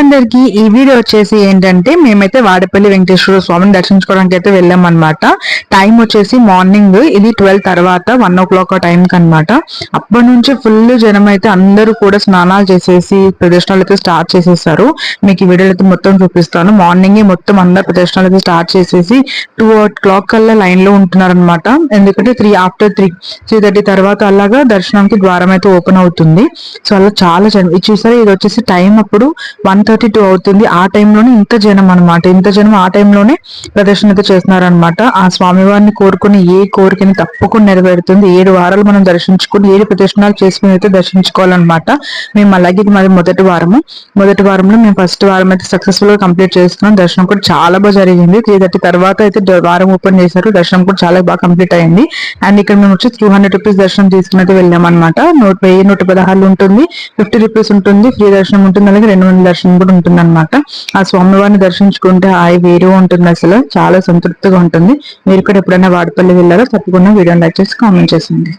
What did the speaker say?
అందరికి ఈ వీడియో వచ్చేసి ఏంటంటే మేమైతే వాడపల్లి వెంకటేశ్వర స్వామిని దర్శించుకోవడానికి అయితే వెళ్ళాం అనమాట. టైం వచ్చేసి మార్నింగ్ ఇది 12 తర్వాత 1 o'clock ఆ టైం కి అనమాట. అప్పటి నుంచి ఫుల్ జనం అయితే అందరూ కూడా స్నానాలు చేసేసి ప్రదర్శనలు అయితే స్టార్ట్ చేసేసారు. మీకు ఈ వీడియోలో అయితే మొత్తం చూపిస్తాను. మార్నింగ్ మొత్తం అందరు ప్రదర్శనలు అయితే స్టార్ట్ చేసేసి 2 o'clock కల్లా లైన్ లో ఉంటున్నారు అనమాట. ఎందుకంటే ఆఫ్టర్ 3:30 తర్వాత అలాగా దర్శనానికి ద్వారం అయితే ఓపెన్ అవుతుంది. సో అలా చాలా జనం ఇది చూసారు. ఇది వచ్చేసి టైం అప్పుడు 1:32 అవుతుంది. ఆ టైంలోనే ఇంత జనం అనమాట. ఇంత జనం ఆ టైంలోనే ప్రదర్శన అయితే చేస్తున్నారనమాట. ఆ స్వామివారిని కోరుకుని ఏ కోరికని తప్పకుండా నెరవేరుతుంది. 7 వారాలు మనం దర్శించుకుని 7 ప్రదర్శనలు చేసుకుని అయితే దర్శించుకోవాలన్నమాట. మేము అలాగే ఇది మాది మొదటి వారంలో మేము ఫస్ట్ వారం అయితే సక్సెస్ఫుల్ గా కంప్లీట్ చేస్తున్నాం. దర్శనం కూడా చాలా బాగా జరిగింది. 3:30 తర్వాత అయితే వారం ఓపెన్ చేశారు. దర్శనం కూడా చాలా బాగా కంప్లీట్ అయింది. అండ్ ఇక్కడ మేము వచ్చి 200 రూపీస్ దర్శనం తీసుకుని అయితే వెళ్ళాం అనమాట. 1,116 ఉంటుంది, 50 రూపీస్ ఉంటుంది, ఫ్రీ దర్శనం ఉంటుంది, అలాగే 200 దర్శనం కూడా ఉంటుంది అనమాట. ఆ స్వామివారిని దర్శించుకుంటే హాయి వేరే ఉంటుంది, అసలు చాలా సంతృప్తిగా ఉంటుంది. మీరు కూడా ఎప్పుడైనా వాడపల్లి వెళ్ళారో తప్పకుండా వీడియోని లైక్ చేసి కామెంట్ చేసింది.